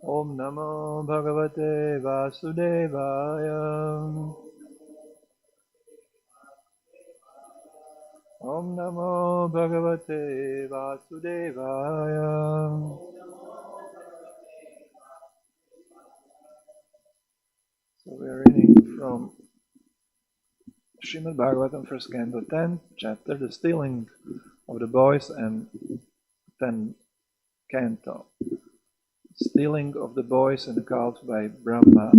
Om Namo Bhagavate Vasudevaya. Om Namo Bhagavate Vasudevaya. So we are reading from Srimad Bhagavatam, first canto, 10th chapter, the stealing of the boys, and 10th canto, stealing of the boys and the calves by Brahma,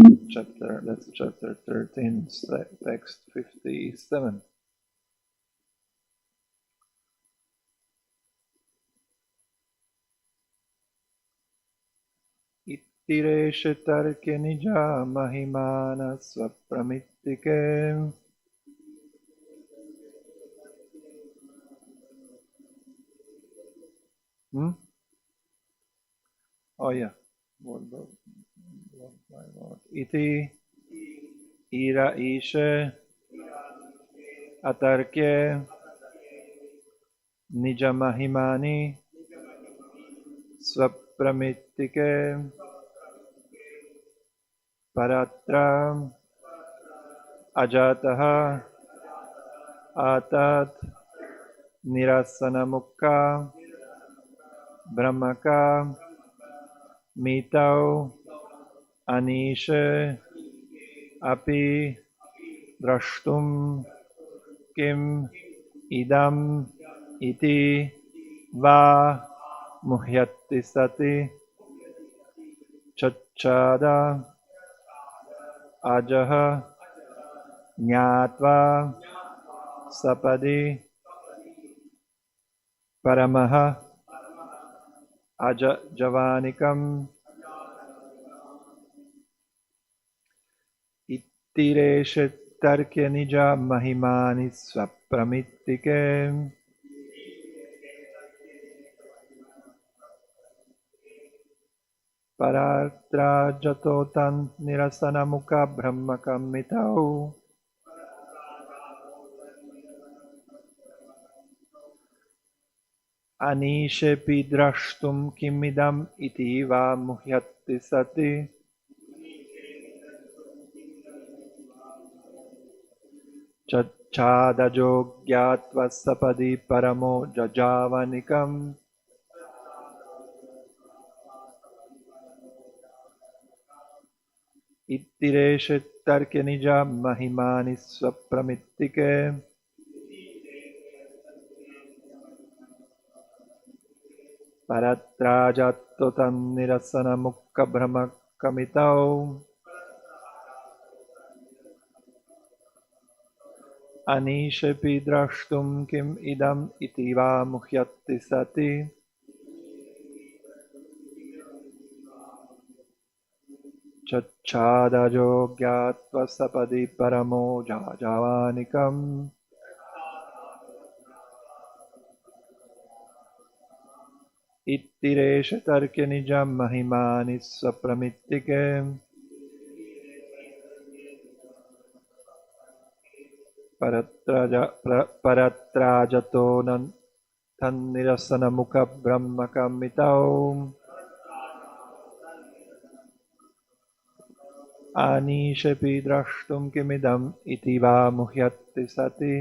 that's chapter 13, text 57. Ittiresha tarke nija mahimana svapramitike. Oh yeah, word by word. Iti ira ishe atarke nija mahimani svapramitike paratra ajataha atat nirasanamukha brahmaka mitau anishe api drashtum kim idam iti va muhyati sati chachada ajaha nyatva sapadi paramaha aja javanikam ittireshe tarke nija mahimani svapramitike. Paratra jatotan nirasanamuka brahmakam mitau anishepi drashtum kimidam iti va muhyati sati chadajo gyatva sapadi paramo jajavanikam. Ittireshe tarke nija mahimani svapramitike. Paratrajatotam nirasana mukha brahma kamitau anishepi drashtum kim idam iti va muhyati sati chadajo gyatva sapadi paramo javanikam. Ittiresha tarke nijam mahimani svapramitike. Paratrajato tannirasana mukha brahmakamitau anishepi drashtum kimidam iti va muhyati sati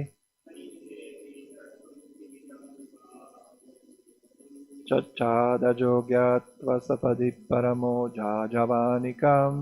chadajo gyatva sapadi paramo javanikam.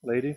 Ladies?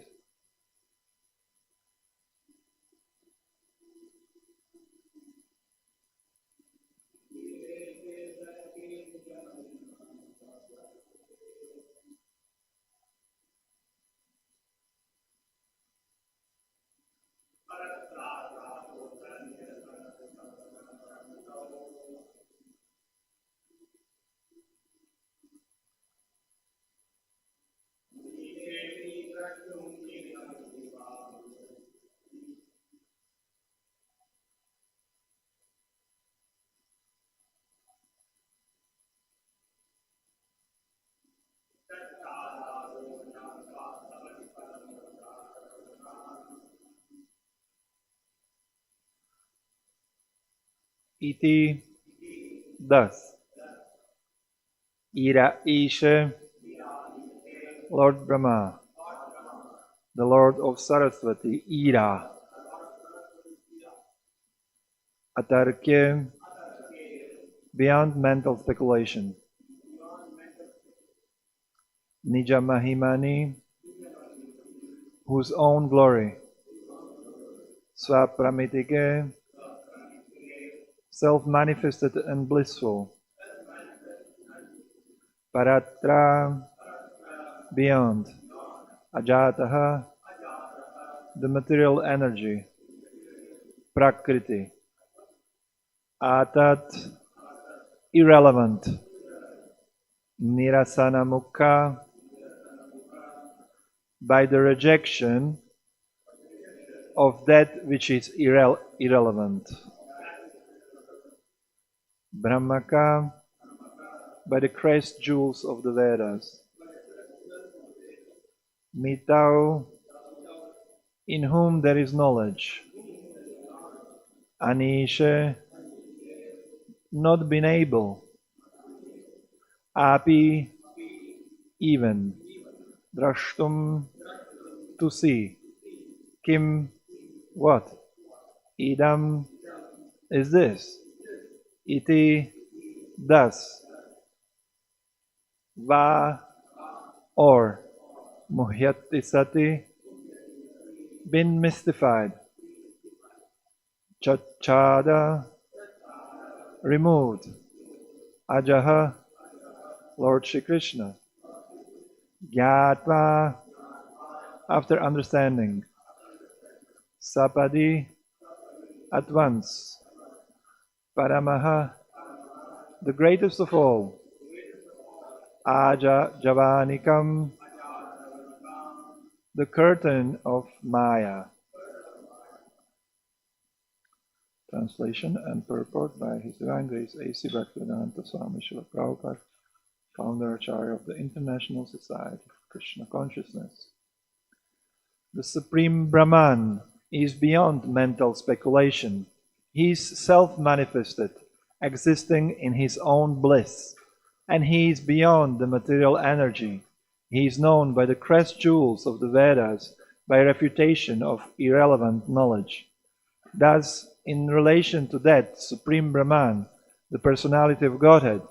Iti, thus, Ira Isha, Lord Brahma, the Lord of Saraswati, Ira, Atarkya, beyond mental speculation, Nija Mahimani, whose own glory, Swapramitike, self-manifested and blissful, Paratra, beyond, Ajataha, the material energy, Prakriti, Atat, irrelevant, Nirasana Mukha, by the rejection of that which is irrelevant. Brahmaka, by the crest jewels of the Vedas. Mitau, in whom there is knowledge. Anisha, not been able. Api, even. Drashtum, to see. Kim, what? Idam, is this. Iti, thus. Va, or. Muhyati sati, been mystified. Chachada, removed. Ajaha, Lord Shri Krishna. Gyatva, after understanding. Sapadi, at once. Paramaha, the greatest of all. Aja Javanikam, the curtain of Maya. Translation and purport by His Divine Grace A.C. Bhaktivedanta Swami Srila Prabhupada, founder Acharya of the International Society for Krishna Consciousness. The Supreme Brahman is beyond mental speculation. He is self-manifested, existing in his own bliss, and he is beyond the material energy. He is known by the crest jewels of the Vedas, by refutation of irrelevant knowledge. Thus, in relation to that Supreme Brahman, the personality of Godhead,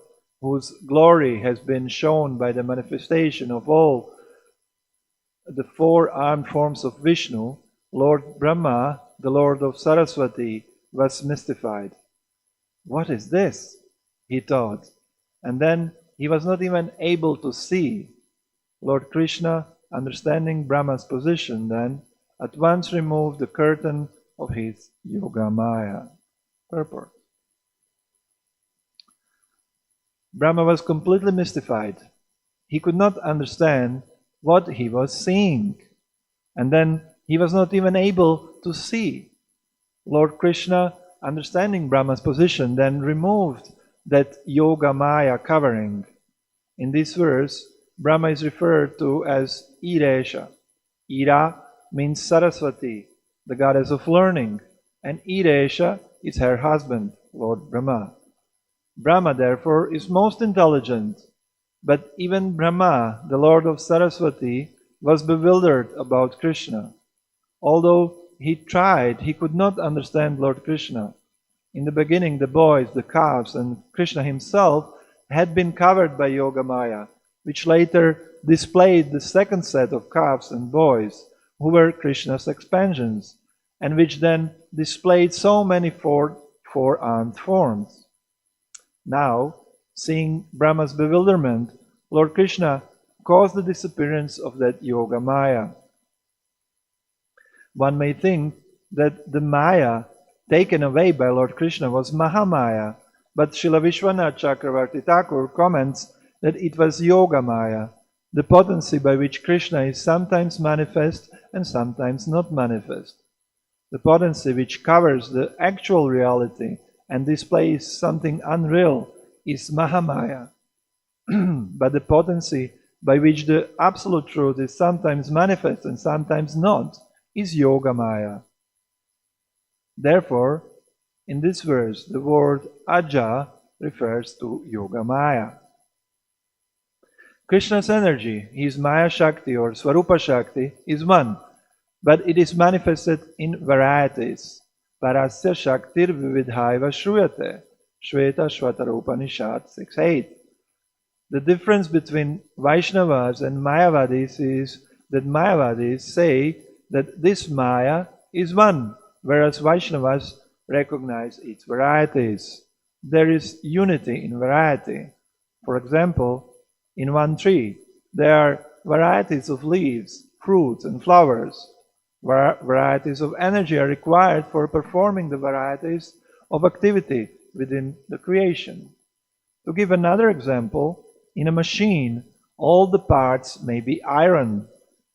whose glory has been shown by the manifestation of all the four armed forms of Vishnu, Lord Brahma, the Lord of Saraswati, was mystified. What is this? He thought. And then he was not even able to see. Lord Krishna, understanding Brahma's position then, at once removed the curtain of his Yogamaya. Purport. Brahma was completely mystified. He could not understand what he was seeing. And then he was not even able to see. Lord Krishna, understanding Brahma's position, then removed that Yogamaya covering. In this verse, Brahma is referred to as Iresha. Ira means Saraswati, the goddess of learning, and Iresha is her husband, Lord Brahma. Brahma, therefore, is most intelligent, but even Brahma, the Lord of Saraswati, was bewildered about Krishna. Although he tried, he could not understand Lord Krishna. In the beginning, the boys, the calves, and Krishna himself had been covered by Yogamaya, which later displayed the second set of calves and boys, who were Krishna's expansions, and which then displayed so many four-armed forms. Now, seeing Brahma's bewilderment, Lord Krishna caused the disappearance of that Yogamaya. One may think that the Maya taken away by Lord Krishna was Mahamaya, but Srila Vishwanath Chakravarti Thakur comments that it was Yogamaya, the potency by which Krishna is sometimes manifest and sometimes not manifest. The potency which covers the actual reality and displays something unreal is Mahamaya. But the potency by which the absolute truth is sometimes manifest and sometimes not is Yogamaya. Therefore, in this verse, the word Aja refers to Yogamaya. Krishna's energy, his Maya Shakti or Swarupa Shakti, is one, but it is manifested in varieties. Parasya Shaktir Vividhaiva Shruyate, Shveta Shvatara Upanishad 6.8. The difference between Vaishnavas and Mayavadis is that Mayavadis say that this Maya is one, whereas Vaishnavas recognize its varieties. There is unity in variety. For example, in one tree, there are varieties of leaves, fruits, and flowers. Varieties of energy are required for performing the varieties of activity within the creation. To give another example, in a machine, all the parts may be iron,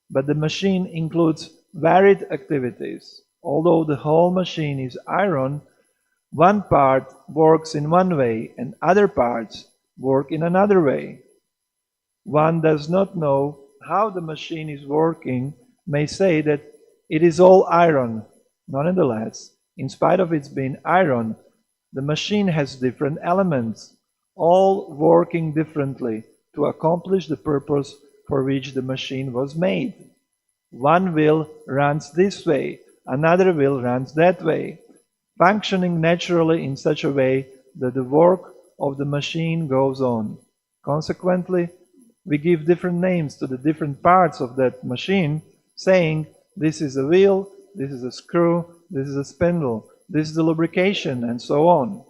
but the machine includes varied activities. Although the whole machine is iron, one part works in one way and other parts work in another way. One does not know how the machine is working, may say that it is all iron. Nonetheless, in spite of its being iron, the machine has different elements, all working differently to accomplish the purpose for which the machine was made. One wheel runs this way, another wheel runs that way, functioning naturally in such a way that the work of the machine goes on. Consequently, we give different names to the different parts of that machine, saying, this is a wheel, this is a screw, this is a spindle, this is the lubrication, and so on.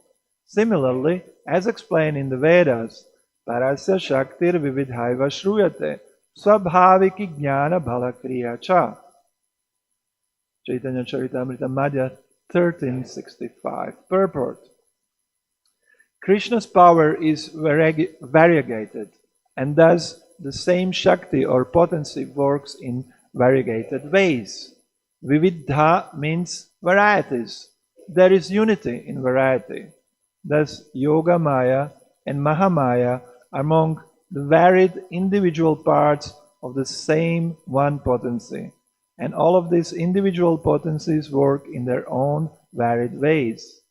Similarly, as explained in the Vedas, Parasya Shaktir Vividhaiva Shruyate Swabhaviki Jnana Bhalakriya Cha. Chaitanya Charitamrita Madhya 13.65. Purport. Krishna's power is variegated, and thus the same Shakti or potency works in variegated ways. Vividha means varieties. There is unity in variety. Thus, Yogamaya and Mahamaya are among the varied individual parts of the same one potency. And all of these individual potencies work in their own varied ways.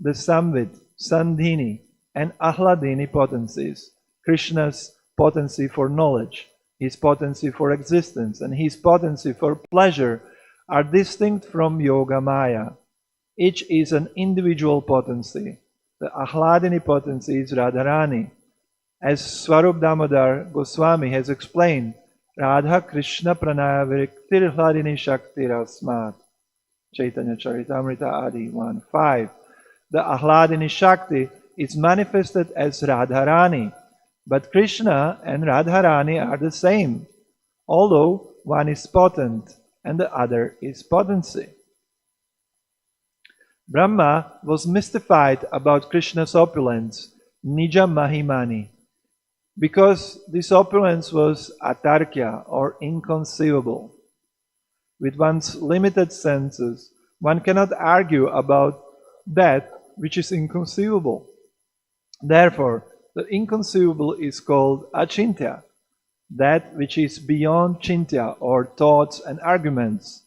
The Samvit, Sandhini, and Ahladini potencies, Krishna's potency for knowledge, his potency for existence, and his potency for pleasure, are distinct from Yogamaya. Each is an individual potency. The Ahladini potency is Radharani. As Swarup Damodar Goswami has explained, Radha Krishna Pranaya Viriktir Ahladini Shakti Rasmat. Chaitanya Charitamrita Adi 1.5. The Ahladini Shakti is manifested as Radharani, but Krishna and Radharani are the same. Although one is potent and the other is potency. Brahma was mystified about Krishna's opulence, Nija Mahimani, because this opulence was atarkya or inconceivable. With one's limited senses, one cannot argue about that which is inconceivable. Therefore, the inconceivable is called achintya, that which is beyond chintya or thoughts and arguments.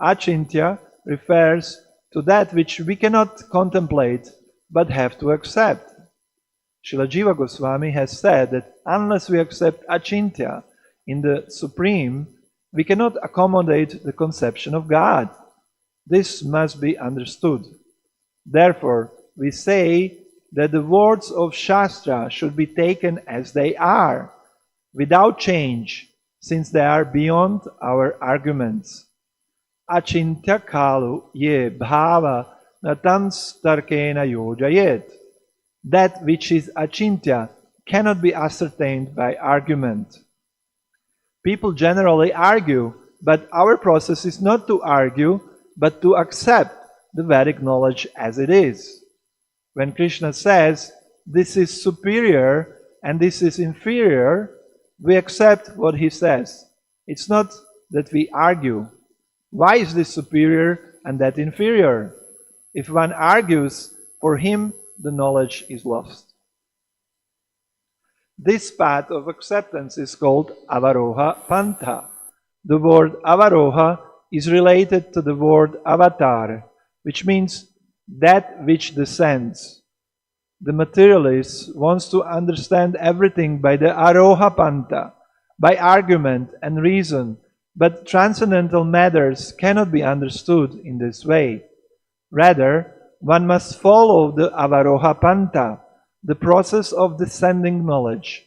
Achintya refers to that which we cannot contemplate but have to accept. Srila Jiva Goswami has said that unless we accept achintya in the Supreme, we cannot accommodate the conception of God. This must be understood. Therefore, we say that the words of Shastra should be taken as they are, without change, since they are beyond our arguments. Achintya kalu ye bhava natam starkena yojayet. That which is achintya cannot be ascertained by argument. People generally argue, but our process is not to argue, but to accept the Vedic knowledge as it is. When Krishna says, this is superior and this is inferior, we accept what he says. It's not that we argue. Why is this superior and that inferior? If one argues, for him the knowledge is lost. This path of acceptance is called Avaroha Pantha. The word Avaroha is related to the word avatar, which means that which descends. The materialist wants to understand everything by the Aroha Pantha, by argument and reason, but transcendental matters cannot be understood in this way. Rather, one must follow the Avaroha Pantha, the process of descending knowledge.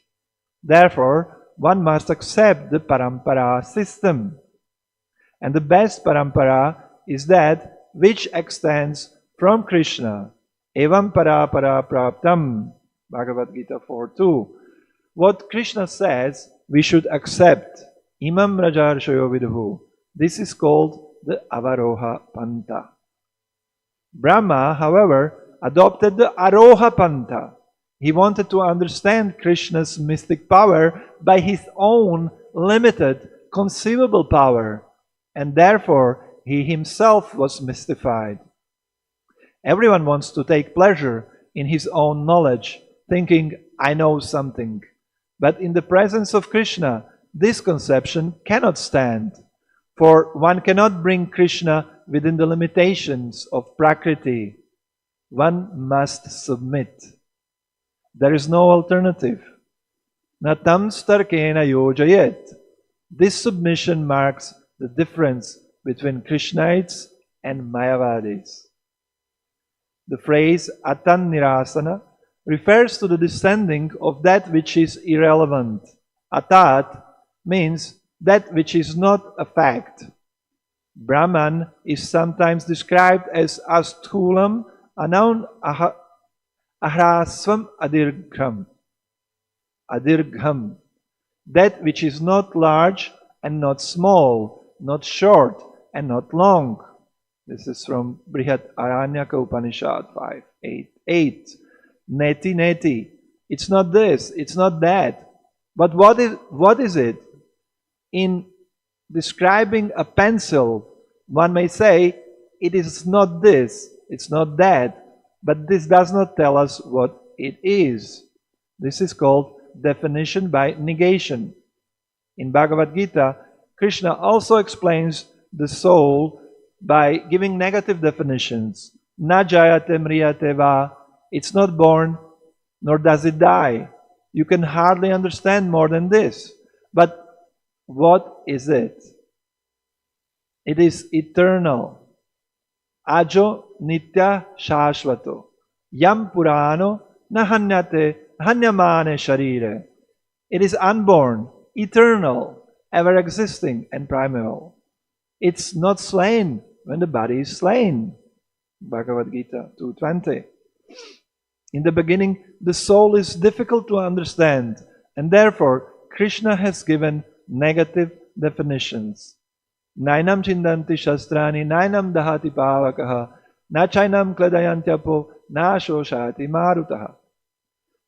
Therefore, one must accept the Parampara system. And the best Parampara is that which extends from Krishna. Evam Parapara Praptam, Bhagavad Gita 4.2. What Krishna says, we should accept. Imam Rajarshayo Viduhu. This is called the Avaroha Pantha. Brahma, however, adopted the Aroha Pantha. He wanted to understand Krishna's mystic power by his own limited, conceivable power, and therefore he himself was mystified. Everyone wants to take pleasure in his own knowledge, thinking, I know something. But in the presence of Krishna, this conception cannot stand, for one cannot bring Krishna within the limitations of Prakriti. One must submit. There is no alternative. Natam starkena yojayet. This submission marks the difference between Krishnaites and Mayavadis. The phrase atan nirasana refers to the descending of that which is irrelevant. Atat means that which is not a fact. Brahman is sometimes described as asthulam anaun ahrasvam adirgham. Adirgham. That which is not large and not small, not short and not long. This is from Brihat Aranyaka Upanishad 5.8.8. Neti neti. It's not this, it's not that. But what is it? In describing a pencil, one may say, it is not this, it's not that. But this does not tell us what it is. This is called definition by negation. In Bhagavad Gita, Krishna also explains the soul by giving negative definitions. Na jayate mriyate va. It's not born, nor does it die. You can hardly understand more than this. But what is it? It is eternal. Ajo nitya shashvato. Yam purano nahanyate hanyamane sharire. It is unborn, eternal, ever existing and primeval. It's not slain when the body is slain. Bhagavad Gita 2.20. In the beginning, the soul is difficult to understand, and therefore Krishna has given negative definitions. Nainam chindanti shastrani, nainam dahati pavakaha, na chainam kladayantyapo, na shoshati marutaha.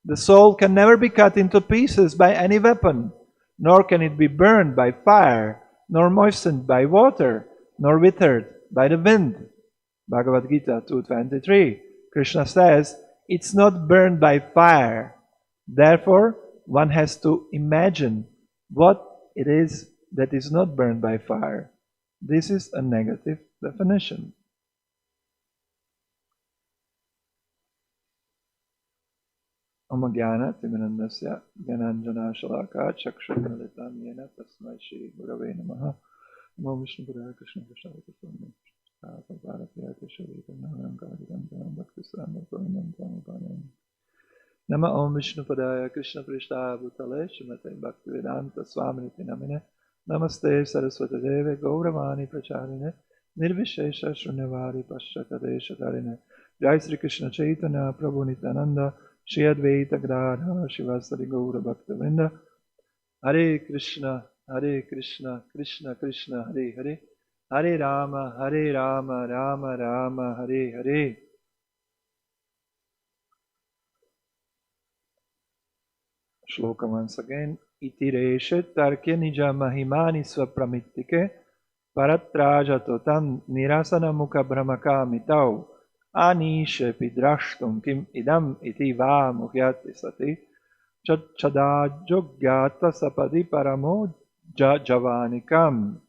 The soul can never be cut into pieces by any weapon, nor can it be burned by fire, nor moistened by water, nor withered by the wind. Bhagavad Gita 2.23. Krishna says, it's not burned by fire. Therefore, one has to imagine what it is that is not burned by fire. This is a negative definition. Omagana Timinandasya Gyananjana Shalaka Chakshurmalitam Yena Tasmai Shri Gurave Namaha Namo Vishnu Padaya Krishna Krishna Vitaswami Bharatiyate Shavita Naram Kavadam Janam Bhakti Saranam Purnam Tamapanam Nama Om Vishnu Padaya Krishna Prishta Bhutale Srimate Bhakti Vedanta Swaminiti Namine Namaste Saraswati Deve Gauravani Pracharine Nirvishesha Shrunyavari Paschatadesha Tarine Jai Sri Krishna Chaitanya Prabhu Nityananda Shri Advaita Gadadhara Shivasari Gaura Bhakta Vrinda Hare Krishna Krishna Krishna Hare Hare Hare Rama Rama Rama Hare Hare. Shloka once again. Itireshe tarke nija mahimani swapramitike paratrajatotam nirasana mukha brahmaka mitau anishe pidrashtum kim idam iti va muhyati sati chadajogyata sapadi paramo javanikam.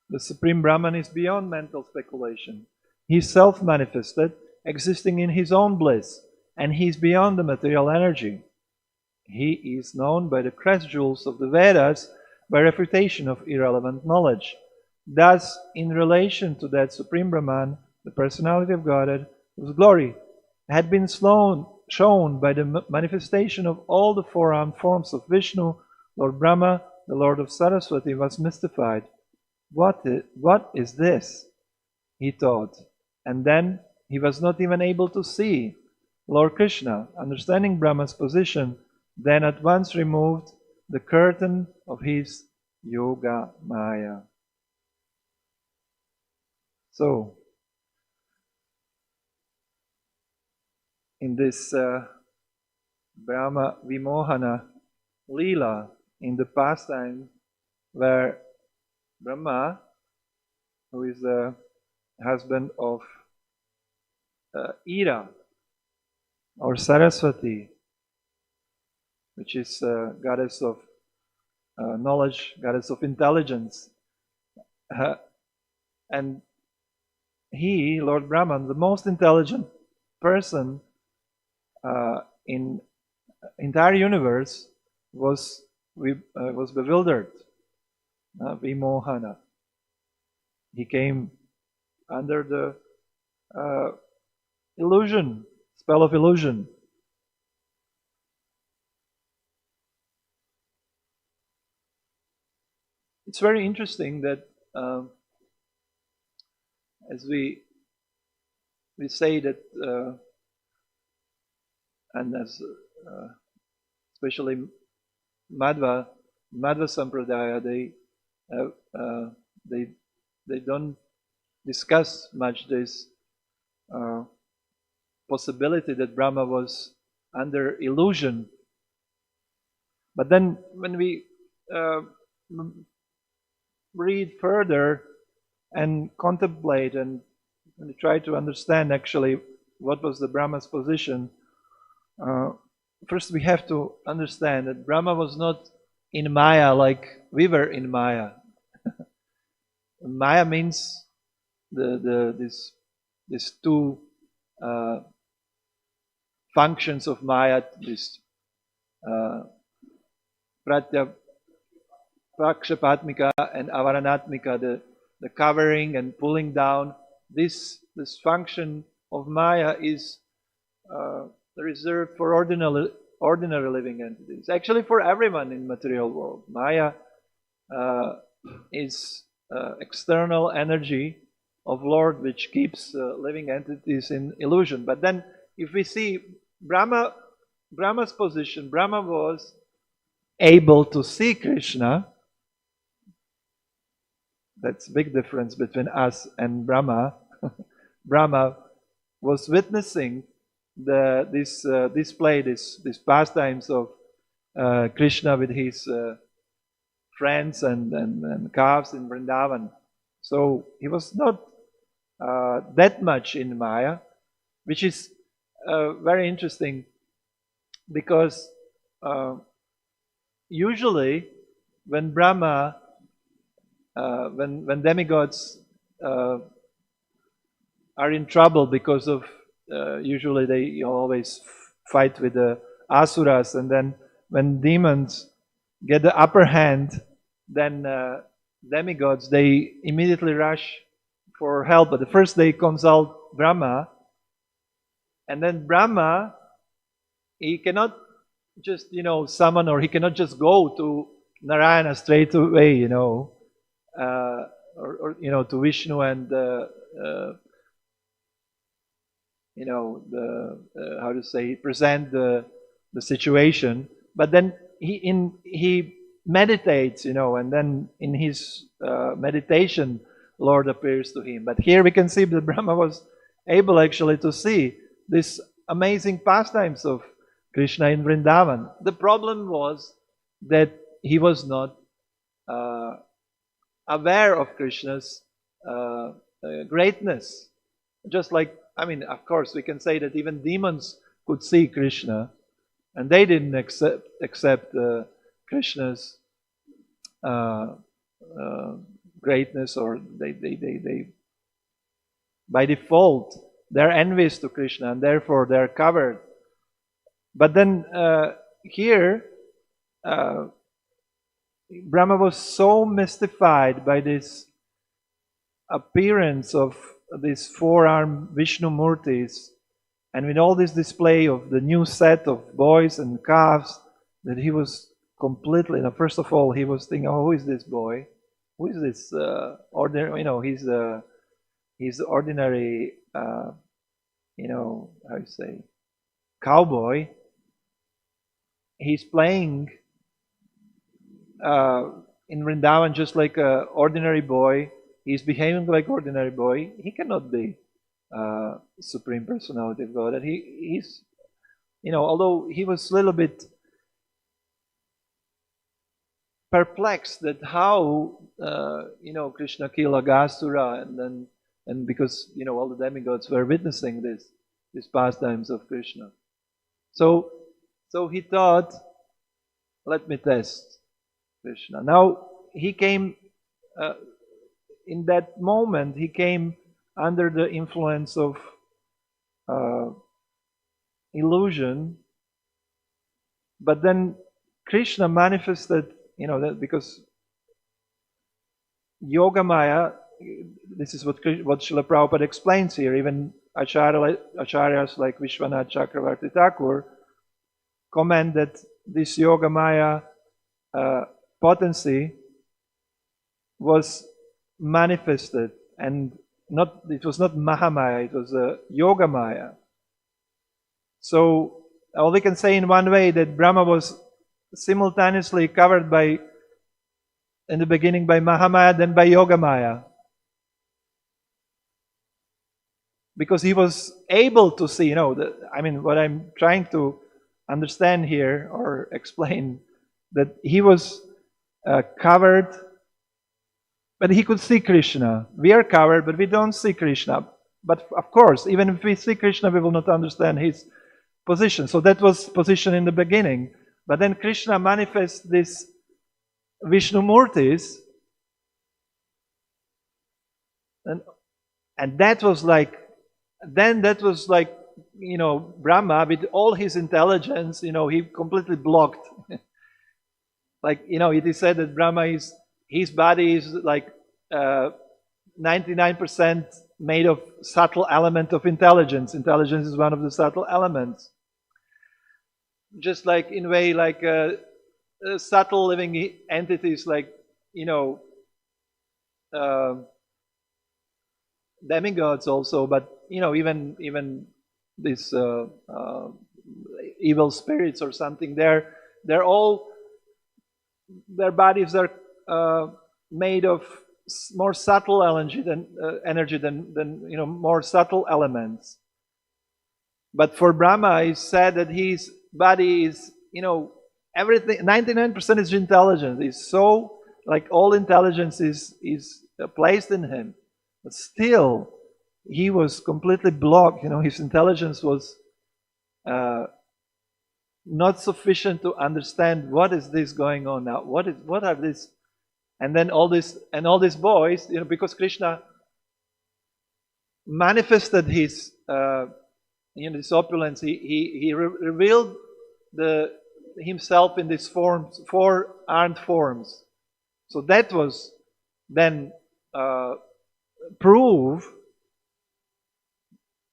The Supreme Brahman is beyond mental speculation. He is self-manifested, existing in his own bliss, and he is beyond the material energy. He is known by the crest jewels of the Vedas by refutation of irrelevant knowledge. Thus, in relation to that Supreme Brahman, the personality of Godhead, whose glory had been shown by the manifestation of all the four-armed forms of Vishnu, Lord Brahma, the Lord of Saraswati, was mystified. What is this? He thought. And then he was not even able to see. Lord Krishna, understanding Brahma's position, then at once removed the curtain of his Yoga Maya. So, in this Brahma Vimohana Leela, in the pastime where Brahma, who is the husband of Ira, or Saraswati, which is goddess of knowledge, goddess of intelligence. And he, Lord Brahman, the most intelligent person in entire universe, was bewildered. Vimohana. He came under the illusion, spell of illusion. It's very interesting that as we say that, and as especially Madhva Sampradaya, they don't discuss much this possibility that Brahma was under illusion. But then when we read further and contemplate and try to understand actually what was the Brahma's position, first we have to understand that Brahma was not in Maya like we were in Maya. Maya means these two functions of Maya, this Prakshapatmika and Avaranatmika, the covering and pulling down. This function of Maya is reserved for ordinary living entities. Actually, for everyone in material world, Maya is external energy of Lord which keeps living entities in illusion. But then, if we see Brahma's position, Brahma was able to see Krishna That's a big difference between us and Brahma. Brahma was witnessing this display, these pastimes of Krishna with his friends and calves in Vrindavan. So he was not that much in Maya, which is very interesting because usually when Brahma, when demigods are in trouble because of, usually they always fight with the asuras, and then when demons get the upper hand, then demigods, they immediately rush for help. But first they consult Brahma, and then Brahma, he cannot just, summon, or he cannot just go to Narayana straight away, or to Vishnu and how to say, present the situation. But then he meditates, and then in his meditation, Lord appears to him. But here we can see that Brahma was able actually to see this amazing pastimes of Krishna in Vrindavan. The problem was that he was not aware of Krishna's greatness. Just like, of course, we can say that even demons could see Krishna, and they didn't accept Krishna's greatness, or they by default they're envious to Krishna, and therefore they're covered. But then here, Brahma was so mystified by this appearance of these four-armed Vishnu Murtis, and with all this display of the new set of boys and calves, that he was completely, first of all, he was thinking, who is this boy? Who is this ordinary, he's the ordinary, how you say, cowboy. He's playing in Vrindavan just like an ordinary boy. He's behaving like ordinary boy. He cannot be Supreme Personality of God. And he's, although he was a little bit perplexed that how, Krishna killed Aghasura, and because, all the demigods were witnessing these pastimes of Krishna. So he thought, let me test Krishna. Now, he came, in that moment, he came under the influence of illusion, but then Krishna manifested, that because Yogamaya, this is what Srila Prabhupada explains here, even Acharyas like Vishwanath Chakravarti Thakur comment that this Yogamaya potency was manifested, and it was not Mahamaya, it was Yogamaya. So all we can say in one way that Brahma was simultaneously covered by, in the beginning, by Mahamaya, then by Yogamaya. Because he was able to see, what I'm trying to understand here or explain, that he was covered, but he could see Krishna. We are covered, but we don't see Krishna. But of course, even if we see Krishna, we will not understand his position. So that was position in the beginning. But then Krishna manifests this Vishnu Murtis, and that was like, Brahma with all his intelligence, he completely blocked. It is said that Brahma his body is like 99% made of subtle element of intelligence. Intelligence is one of the subtle elements. Just like in a way, like subtle living entities, like demigods also, but even these evil spirits or something, they're all, their bodies are made of more subtle energy than more subtle elements. But for Brahma, it's said that his body is, everything, 99% is intelligence. It's so, like, all intelligence is placed in him. But still, he was completely blocked. His intelligence was not sufficient to understand what is this going on now. What are these? And then all these boys, because Krishna manifested his this opulence, he revealed himself in these forms, 4 armed forms. So that was then proof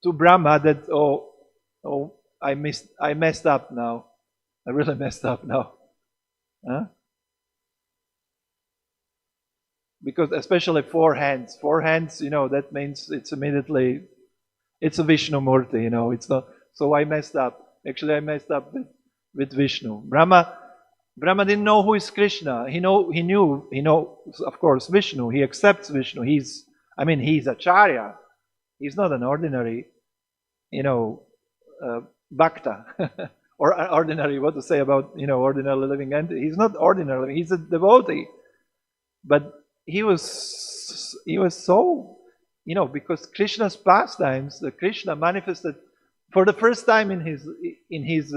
to Brahma that I messed up now. I really messed up now. Huh? Because especially 4 hands. 4 hands, that means it's immediately, it's a Vishnu Murti, it's not. So I messed up. Actually, I messed up with Vishnu. Brahma didn't know who is Krishna. He knew, of course, Vishnu. He accepts Vishnu. He's Acharya. He's not an ordinary, bhakta. Or ordinary, what to say about, ordinarily living entity. He's not ordinary, he's a devotee. But he was so, because Krishna's pastimes, the Krishna manifested for the first time in his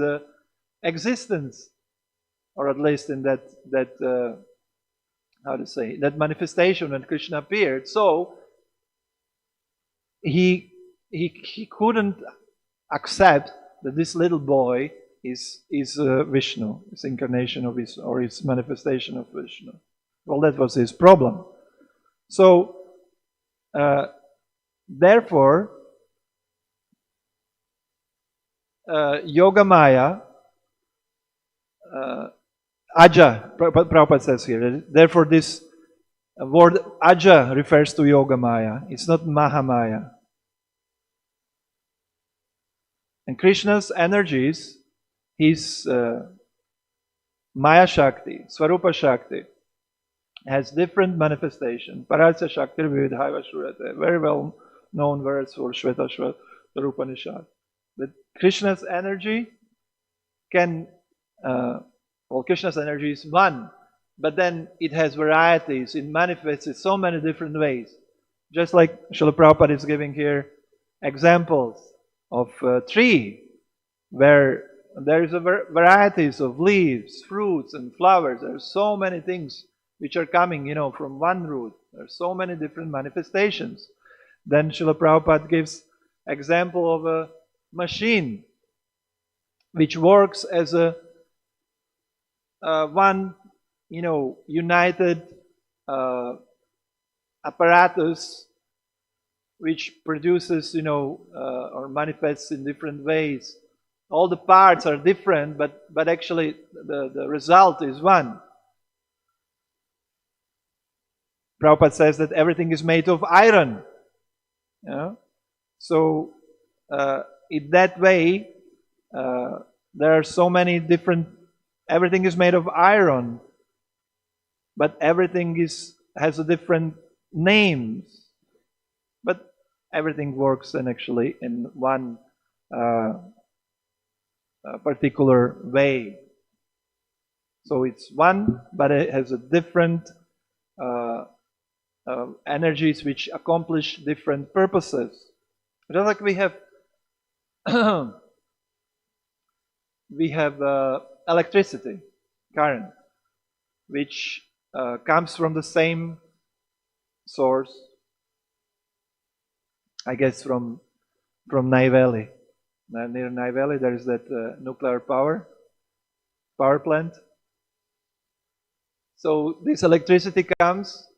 existence, or at least in that manifestation when Krishna appeared. So he couldn't accept that this little boy is Vishnu, his incarnation of his manifestation of Vishnu. Well, that was his problem. So, therefore, Yogamaya, Aja, Prabhupada says here, therefore this word Aja refers to Yogamaya. It's not Mahamaya. And Krishna's energies, his Maya Shakti, Swarupa Shakti, has different manifestation. Parasya Shakti Vividhaiva Shurate, very well known words for Shvetashvatara Upanishad. That Krishna's energy can, Krishna's energy is one, but then it has varieties. It manifests in so many different ways. Just like Srila Prabhupada is giving here examples of a tree, where there is varieties of leaves, fruits, and flowers. There are so many things which are coming, from one root. There are so many different manifestations. Then Srila Prabhupada gives example of a machine which works as a one, united apparatus which produces, or manifests in different ways. All the parts are different, but actually the result is one. Prabhupada says that everything is made of iron. So, in that way, there are so many different, everything is made of iron, but everything has a different names. But everything works actually in one particular way. So it's one, but it has a different energies which accomplish different purposes. Just like we have electricity, current, which comes from the same source, I guess from Neyveli. Near Neyveli there is that nuclear power plant. So this electricity comes,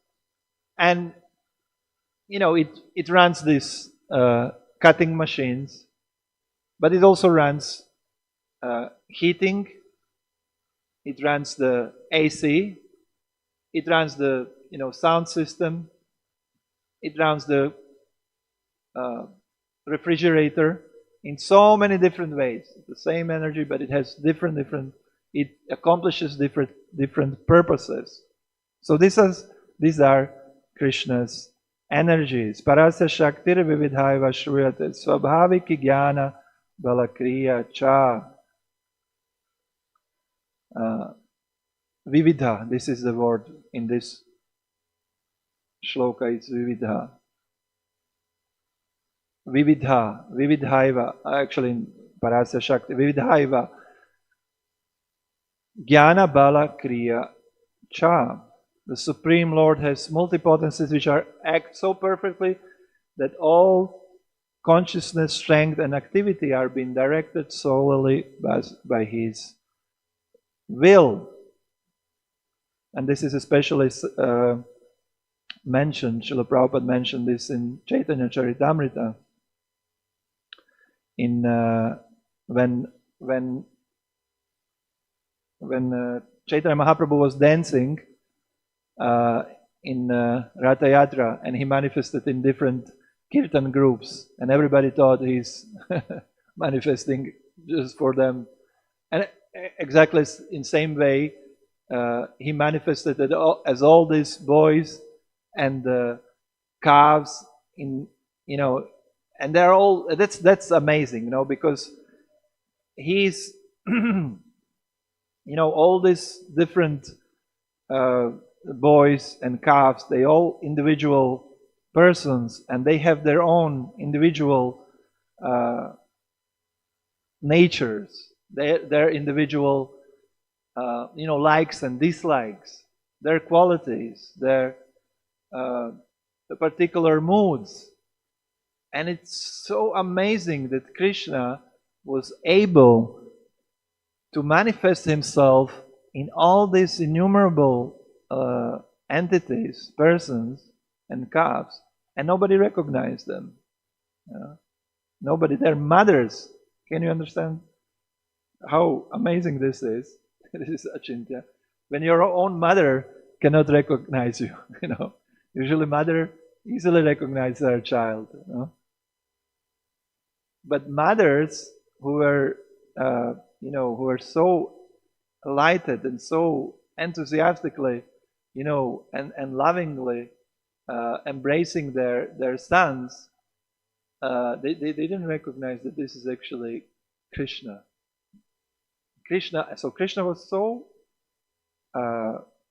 and it runs these cutting machines, but it also runs heating. It runs the AC. It runs the sound system. It runs the refrigerator in so many different ways. The same energy, but it has different. It accomplishes different purposes. So these are Krishna's energies. Parasya Shaktir Vividhaiva Shruyate Swabhaviki Jnana Balakriya Cha. Vividha, this is the word in this shloka, it's Vividha. Vividhaiva, actually in Parasya Shakti, Vividhaiva Jnana Bala Kriya Cha. The Supreme Lord has multipotencies which act so perfectly that all consciousness, strength and activity are being directed solely by His will. And this is especially mentioned, Srila Prabhupada mentioned this in Chaitanya Charitamrita. In when Chaitanya Mahaprabhu was dancing in Ratha Yatra, and he manifested in different kirtan groups, and everybody thought he's manifesting just for them. And exactly in same way, he manifested as all these boys and calves in, and they're all, that's amazing, because he's all these different boys and calves, they all individual persons, and they have their own individual natures, their individual likes and dislikes, their qualities, their the particular moods. And it's so amazing that Krishna was able to manifest himself in all these innumerable entities, persons and calves, and nobody recognized them. Nobody, they're mothers. Can you understand how amazing this is? This is Achintya. When your own mother cannot recognize you, usually mother easily recognizes her child. But mothers who are, who are so lighted and so enthusiastically, and lovingly embracing their sons, they didn't recognize that this is actually Krishna. So Krishna was so,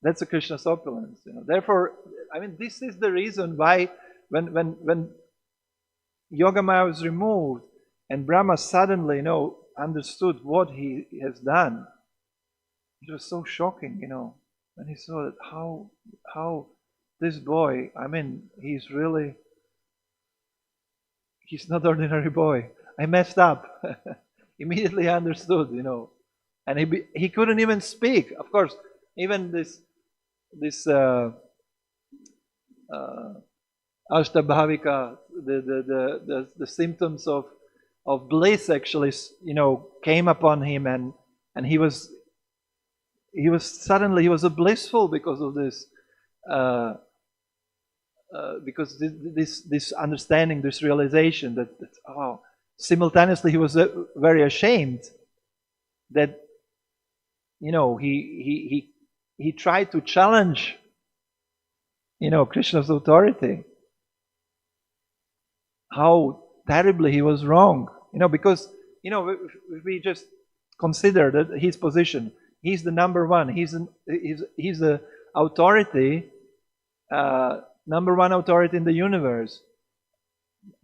that's a Krishna's opulence. Therefore, this is the reason why when Yogamaya was removed and Brahma suddenly, understood what he has done, it was so shocking, when he saw that how this boy, he's not ordinary boy. I messed up. Immediately understood, and he couldn't even speak. Of course, even this Ashtabhavika, the symptoms of bliss actually, came upon him, and he was suddenly blissful because of this, because this understanding, this realization that simultaneously he was very ashamed that he tried to challenge Krishna's authority. How terribly he was wrong, because if we just consider that his position, he's the number one, he's the authority, number one authority in the universe,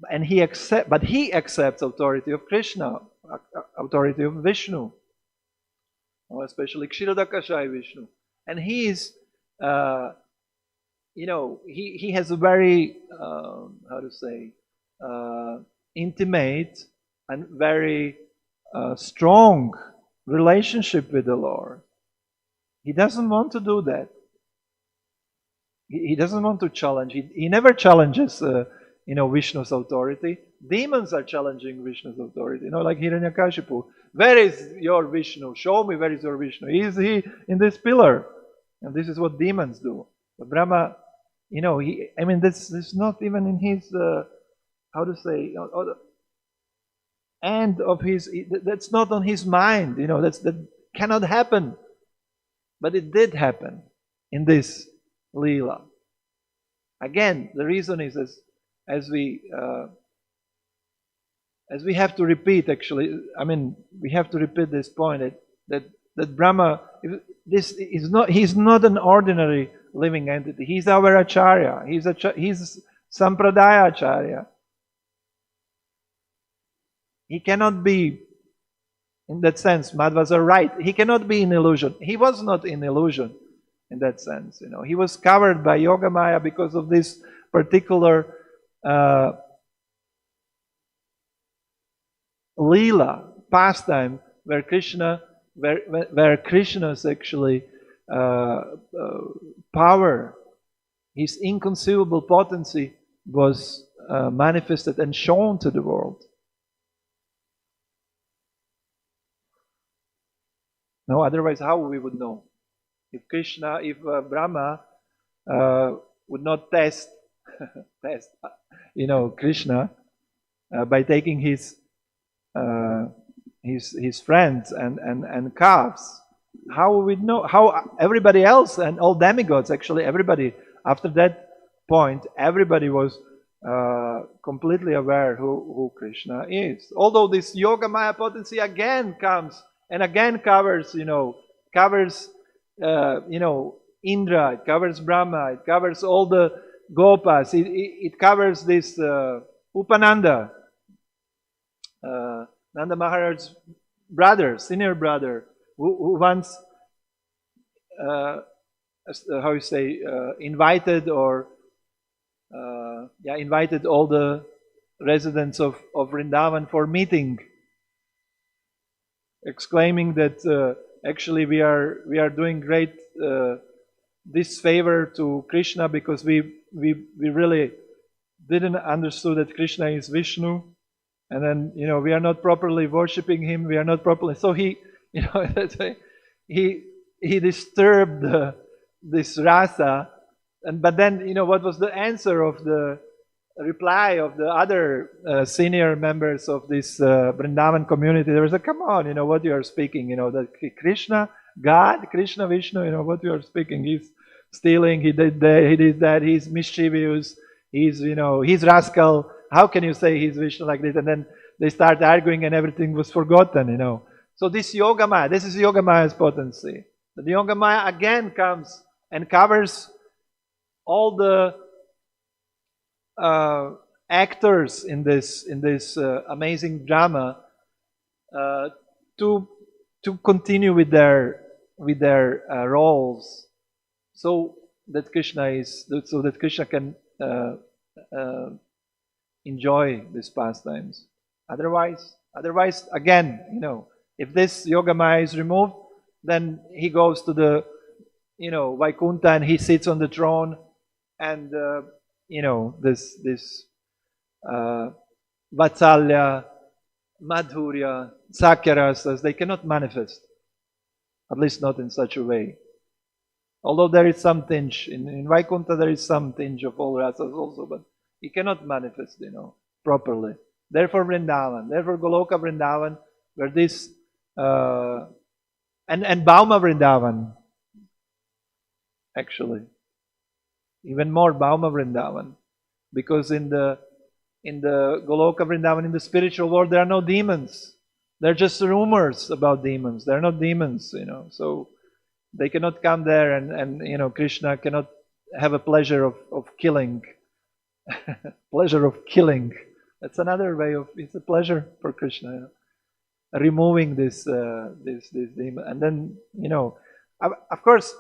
and he accepts authority of Krishna, authority of Vishnu, or especially Kshirodakashai Vishnu, and he is he has a very intimate and very strong relationship with the Lord. He doesn't want to do that. He doesn't want to challenge. He never challenges Vishnu's authority. Demons are challenging Vishnu's authority. Like Hiranyakashipu. Where is your Vishnu? Show me where is your Vishnu. Is he in this pillar? And this is what demons do. But Brahma, this is not even in his end of his. That's not on his mind. That cannot happen. But it did happen in this Leela. Again, the reason is as we have to repeat. Actually, I mean, we have to repeat this point that Brahma, he's not an ordinary living entity. He's our acharya. He's sampradaya acharya. He cannot be, in that sense, Madhvas are right. He cannot be in illusion. He was not in illusion in that sense. He was covered by Yogamaya because of this particular Leela pastime where Krishna's actually power, his inconceivable potency was manifested and shown to the world. No, otherwise how we would know? If Brahma would not test Krishna by taking his friends and calves, how would we know? How everybody else and all demigods, actually everybody, after that point, everybody was completely aware who Krishna is. Although this Yoga Maya potency again comes and again covers Indra, it covers Brahma, it covers all the Gopas, it covers this Upananda, Nanda Maharaj's brother, senior brother, who once, invited all the residents of Vrindavan for meeting, exclaiming that actually we are doing great disfavor to Krishna because we really didn't understood that Krishna is Vishnu, and then we are not properly worshipping him. We are not properly. So he disturbed this rasa, but then what was the answer of the reply of the other senior members of this Vrindavan community? They were like, come on, what you are speaking, that Krishna, God, Krishna, Vishnu, what you are speaking, he's stealing, he did that, he's mischievous, he's rascal, how can you say he's Vishnu like this? And then they start arguing and everything was forgotten, So this Yogamaya, this is Yogamaya's potency. The Yogamaya again comes and covers all the actors in this amazing drama to continue with their roles, so that Krishna can enjoy these pastimes. Otherwise, again, if this Yogamaya is removed, then he goes to the Vaikuntha and he sits on the throne, and this Vatsalya, Madhurya, Sakyarasas, they cannot manifest, at least not in such a way. Although there is some tinge in Vaikuntha, there is some tinge of all rasas also, but he cannot manifest, properly. Therefore Vrindavan, therefore Goloka Vrindavan, where this and Bauma Vrindavan, actually, even more Bauma Vrindavan, because in the Goloka Vrindavan, in the spiritual world, there are no demons. They're just rumors about demons. They're not demons, so they cannot come there, and Krishna cannot have a pleasure of killing. Pleasure of killing. That's another way of, it's a pleasure for Krishna, removing this demon. And then, of course,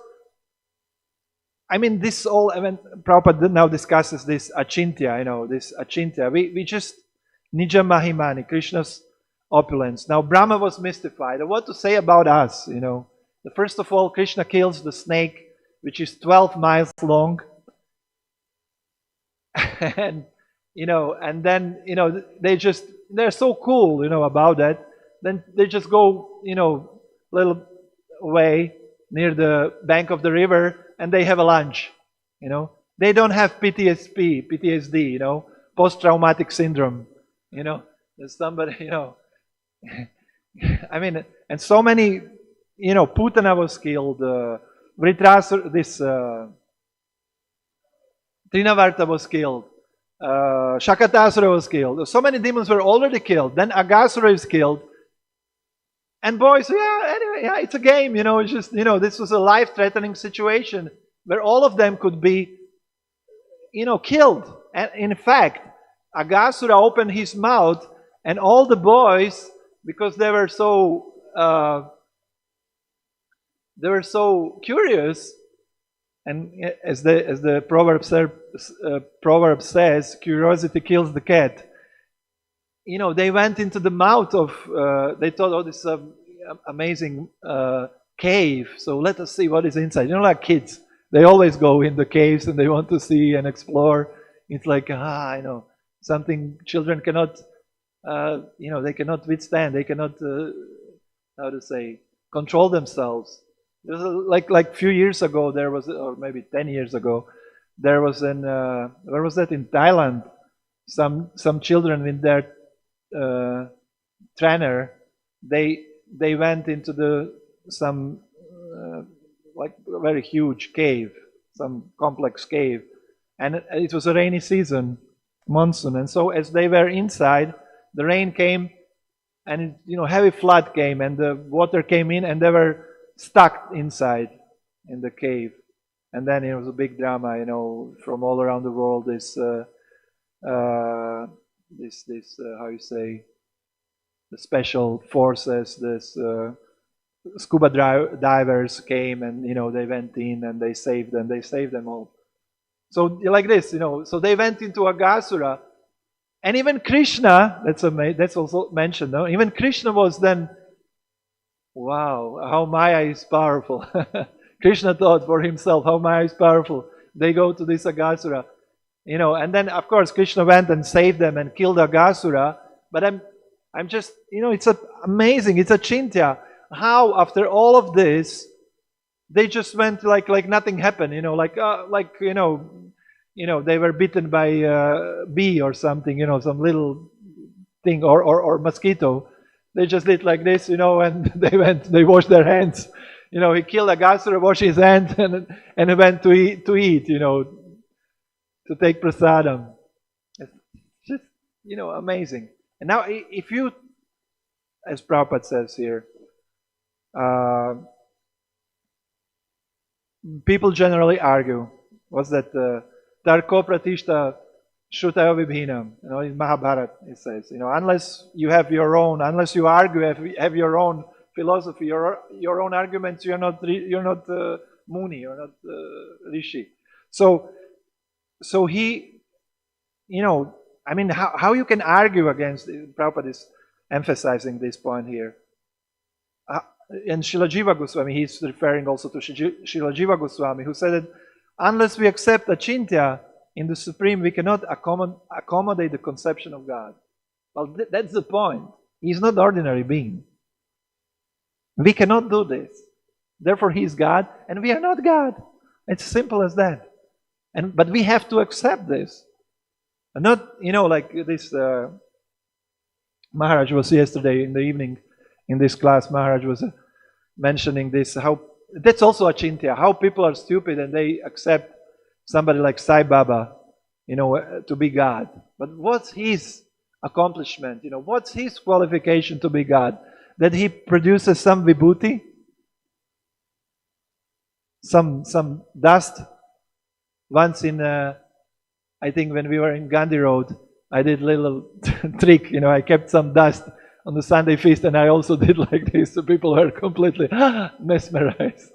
this all, Prabhupada now discusses this achintya, this achintya. We just, Nija Mahimani, Krishna's opulence. Now, Brahma was mystified. What to say about us, First of all, Krishna kills the snake, which is 12 miles long. And, and then, they're so cool, about that. Then they just go, little way near the bank of the river, and they have a lunch, They don't have PTSD, post-traumatic syndrome, There's somebody, and so many, Putana was killed, Vritrasura, this Trinavarta was killed. Shakatasura was killed. So many demons were already killed. Then Aghasura is killed. And boys, anyway, it's a game, it's just, this was a life-threatening situation where all of them could be, killed. And in fact, Aghasura opened his mouth, and all the boys, because they were so curious, and as the proverb says, curiosity kills the cat. They went into the mouth of, they thought, oh, this is an amazing cave, so let us see what is inside. Like kids, they always go in the caves and they want to see and explore. It's like, something children cannot, they cannot withstand, they cannot, control themselves. Like few years ago, there was, or maybe 10 years ago, there was where was that, in Thailand? Some children with their trainer, they went into some very huge cave, some complex cave, and it was a rainy season, monsoon, and so as they were inside, the rain came, and heavy flood came, and the water came in, and they were stuck inside in the cave, and then it was a big drama, from all around the world. This how you say, the special forces, this scuba divers came, and they went in and they saved them all. So like this, so they went into Aghasura, and even Krishna, that's also mentioned, no? Even Krishna was then, wow, how Maya is powerful. Krishna thought for himself, how Maya is powerful. They go to this Aghasura. And then of course Krishna went and saved them and killed Aghasura. But I'm just, it's amazing. It's a chintya. How after all of this, they just went like nothing happened. They were bitten by a bee or something. Some little thing or mosquito. They just did like this, and they washed their hands. He killed Aghasura, washed his hands, and he went to eat. To take prasadam. It's just, amazing. And now, if you, as Prabhupada says here, people generally argue, what's that? Tarko pratishta shrutaya vibhinam. In Mahabharata it says, unless you have your own, unless you argue, have your own philosophy, your own arguments, you're not Muni, you're not Rishi. So he, how you can argue against, Prabhupada is emphasizing this point here. And Srila Jiva Goswami, he's referring also to Srila Jiva Goswami, who said that unless we accept achintya in the Supreme, we cannot accommodate the conception of God. Well, that's the point. He's not ordinary being. We cannot do this. Therefore, he is God, and we are not God. It's simple as that. But we have to accept this. And not, like this, Maharaj was yesterday in the evening in this class, Maharaj was mentioning this, how, that's also achintya, how people are stupid and they accept somebody like Sai Baba, to be God. But what's his accomplishment? What's his qualification to be God? That he produces some vibhuti, some dust. Once I think when we were in Gandhi Road, I did a little trick, I kept some dust on the Sunday feast, and I also did like this, so people were completely mesmerized.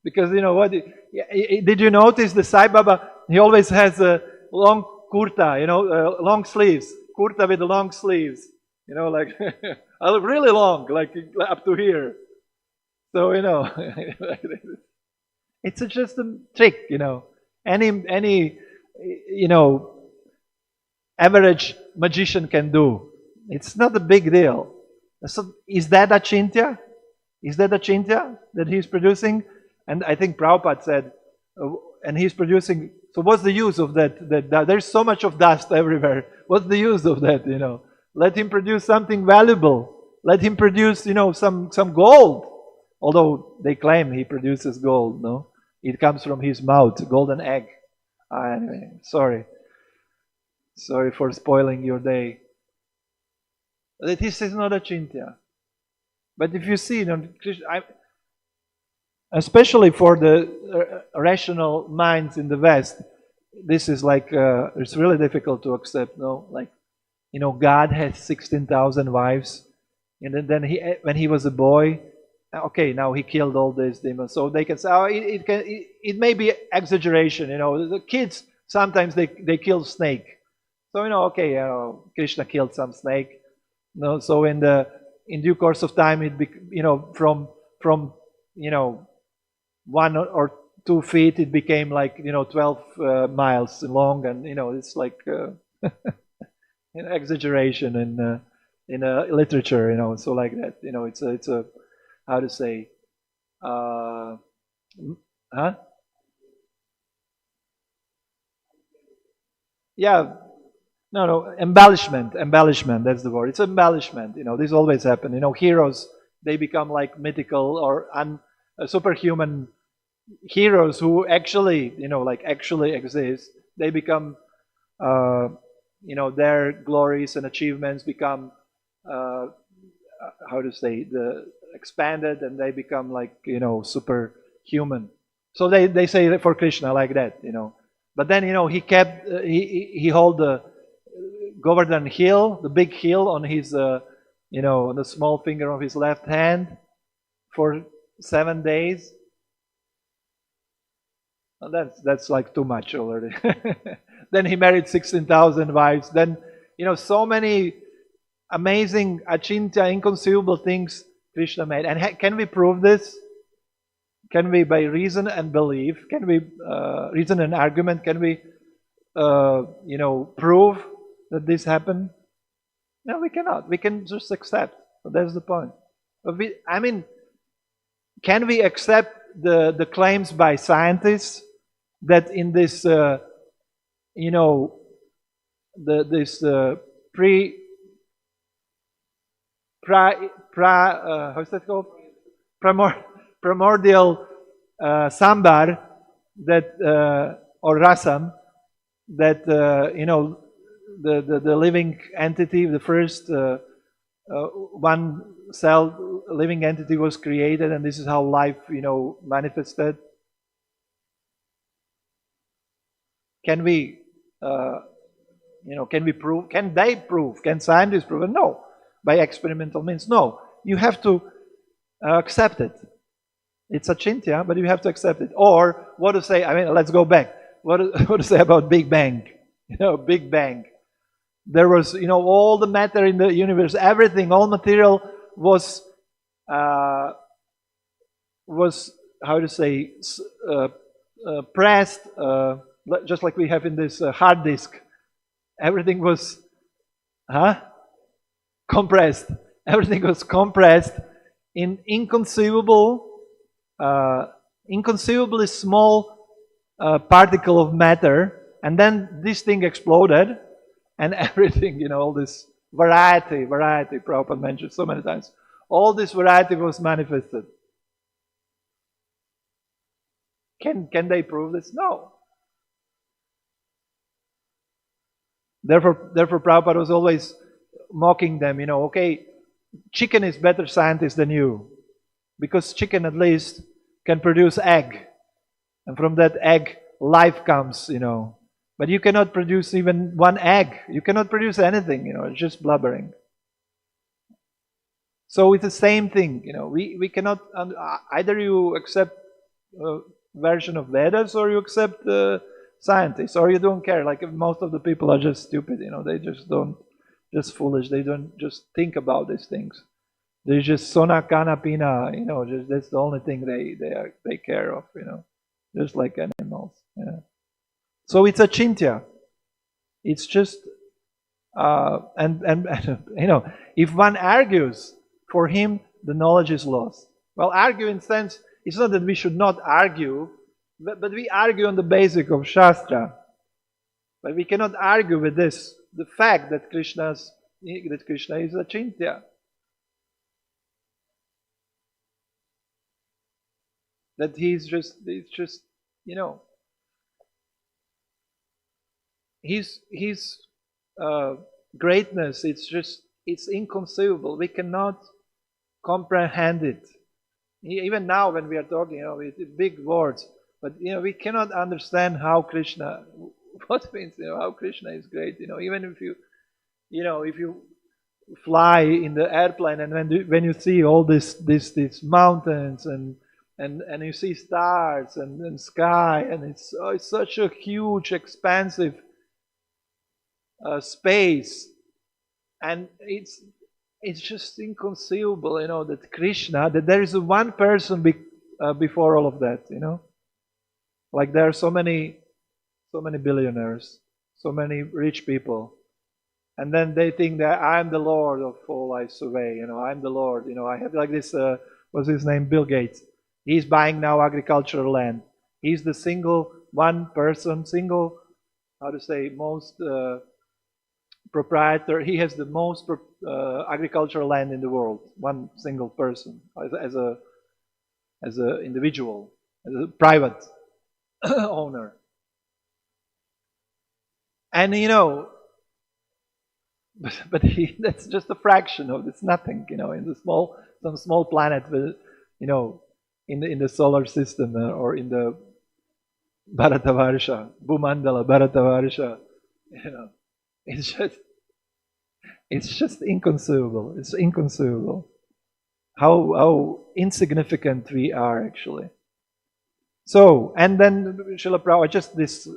Because what? Did you notice the Sai Baba? He always has a long kurta, long sleeves, kurta with long sleeves, like really long, like up to here. So it's just a trick, Any average magician can do. It's not a big deal. So is that achintya? Is that achintya that he's producing? And I think Prabhupada said, and he's producing, so what's the use of that? There's so much of dust everywhere. What's the use of that, Let him produce something valuable. Let him produce, some gold. Although they claim he produces gold, no? It comes from his mouth, golden egg. Anyway, sorry for spoiling your day. This is not achintya. But if you see, especially for the rational minds in the West, this is like it's really difficult to accept. No, like God has 16,000 wives, and then when he was a boy, okay, now he killed all these demons. So they can say, oh, it may be exaggeration. The kids sometimes they kill snake. So okay, Krishna killed some snake. So in due course of time, from 1 or 2 feet, it became like 12 miles long, and it's like exaggeration in literature, so like that. It's a how to say, uh, huh? Yeah, no, embellishment. That's the word. It's embellishment. This always happen. Heroes, they become like mythical or superhuman heroes who actually, like actually exist. They become, their glories and achievements become, how to say, the expanded, and they become like superhuman. So they say that for Krishna like that. But then he kept he hold the Govardhan hill, the big hill on his on the small finger of his left hand for 7 days. Well, that's like too much already. Then he married 16,000 wives. Then so many amazing achintya, inconceivable things Krishna made. And can we prove this? Can we, by reason and belief, can we reason and argument? Can we prove that this happened? No, we cannot. We can just accept. So that's the point. Can we accept the claims by scientists that in this, this how's that called? Primordial sambar, that or rasam, that the living entity, the first one cell living entity was created, and this is how life manifested. Can we can we prove? Can they prove? Can scientists prove it? No. By experimental means, no. You have to accept it. It's achintya, but you have to accept it. Or what to say? Let's go back. What to say about Big Bang? Big Bang. There was, all the matter in the universe, everything, all material was how to say, pressed, just like we have in this hard disk. Everything was, compressed. Everything was compressed in inconceivably small particle of matter, and then this thing exploded, and everything, all this variety, Prabhupada mentioned so many times, all this variety was manifested. Can they prove this? No. Therefore Prabhupada was always mocking them, okay, chicken is better scientist than you, because chicken at least can produce egg, and from that egg life comes, but you cannot produce even one egg. You cannot produce anything, it's just blubbering. So it's the same thing, we cannot, either you accept a version of Vedas, or you accept scientists, or you don't care. Like most of the people are just stupid, they just foolish. They don't just think about these things. They just sona kana pina, just that's the only thing they care of, just like animals. Yeah. So it's achintya. It's just and if one argues, for him the knowledge is lost. Well, argue in sense, it's not that we should not argue, but we argue on the basis of Shastra. But we cannot argue with this, the fact that Krishna is achintya. That he's just His greatness, it's inconceivable. We cannot comprehend it. Even now when we are talking, with big words, but we cannot understand how Krishna, what means, how Krishna is great. Even if you fly in the airplane, and when you see all these mountains and you see stars and sky, and it's such a huge, expansive space, and it's just inconceivable, that Krishna, that there is one person before all of that, like there are so many billionaires, so many rich people, and then they think that I'm the Lord of all I survey, I'm the Lord, I have like this, what's his name, Bill Gates. He's buying now agricultural land. He's the most proprietor. He has the most agricultural land in the world. One single person, as a individual, as a private owner. And but that's just a fraction of this. Nothing, in some small planet, in the solar system, or in the Bharatavarsha, Bhumandala, Bharatavarsha, it's just inconceivable. It's inconceivable how insignificant we are, actually. So, and then Srila Prabhupada,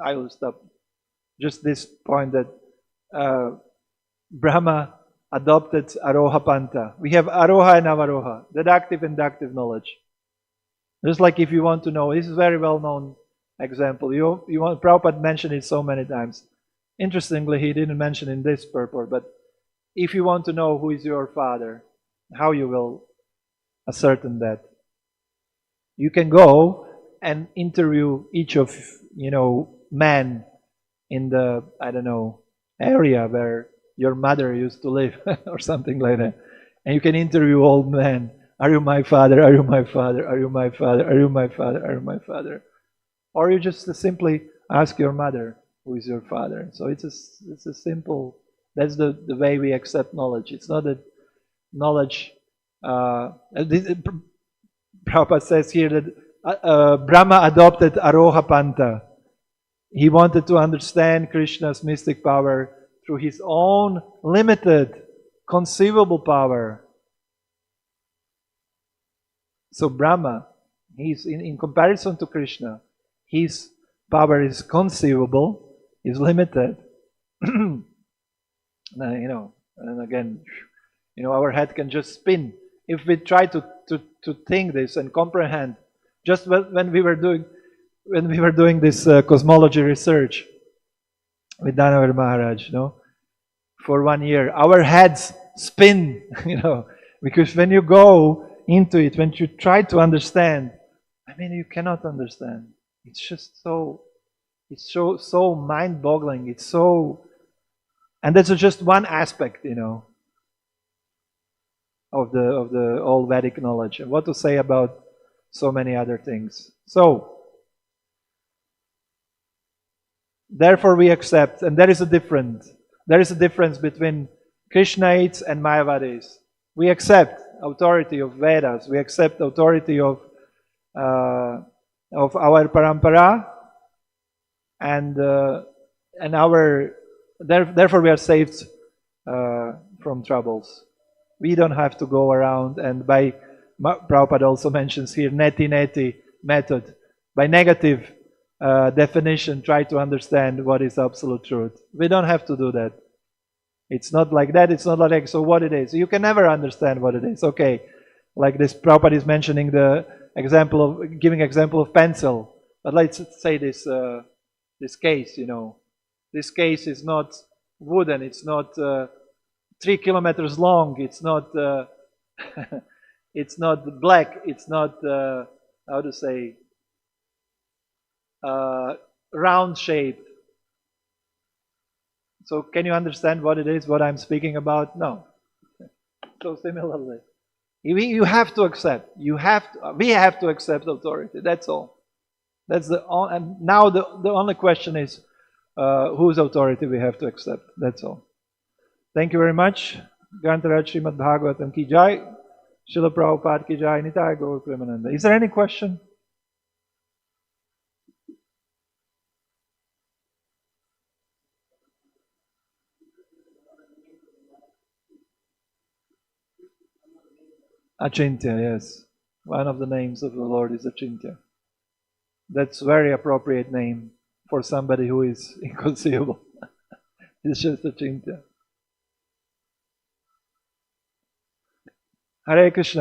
I will stop. Just this point that Brahma adopted Aroha Panta. We have Aroha and Avaroha, deductive and inductive knowledge. Just like if you want to know, this is a very well-known example. Prabhupada mentioned it so many times. Interestingly, he didn't mention in this purport, but if you want to know who is your father, how you will ascertain that? You can go and interview each of, men in the, area where your mother used to live or something like that. And you can interview old men. Are you my father? Are you my father? Are you my father? Are you my father? Are you my father? Or you just simply ask your mother, who is your father? So it's a simple, that's the way we accept knowledge. It's not that knowledge, Prabhupada says here that Brahma adopted Aroha Panta. He wanted to understand Krishna's mystic power through his own limited, conceivable power. So Brahma, he's in comparison to Krishna, his power is conceivable, is limited. And again, our head can just spin. If we try to think this and comprehend, just when we were doing this cosmology research with Danavar Maharaj, for 1 year, our heads spin, because when you go into it, when you try to understand, you cannot understand. It's just so mind-boggling. It's so, and that's just one aspect, of the all Vedic knowledge. And what to say about so many other things. So, therefore we accept, and there is a difference. There is a difference between Krishnaites and Mayavadis. We accept authority of Vedas. We accept authority of our parampara, and therefore we are saved from troubles. We don't have to go around and by Prabhupada also mentions here neti method. By negative definition, try to understand what is absolute truth. We don't have to do that. It's not like that. It's not like, so what it is. You can never understand what it is. Okay, like this Prabhupada is mentioning giving example of pencil. But let's say this case, this case is not wooden. It's not 3 kilometers long. It's not it's not black. It's not round shaped. So can you understand what it is, what I'm speaking about? No. So similarly, you have to accept. We have to accept authority. That's all. And now the only question is, whose authority we have to accept. That's all. Thank you very much. Grantaraj Srimad Bhagavatam ki jai. Srila Prabhupada ki jai. Nitai Gaur Premananda. Is there any question? Achintya, yes. One of the names of the Lord is Achintya. That's a very appropriate name for somebody who is inconceivable. It's just Achintya. Hare Krishna.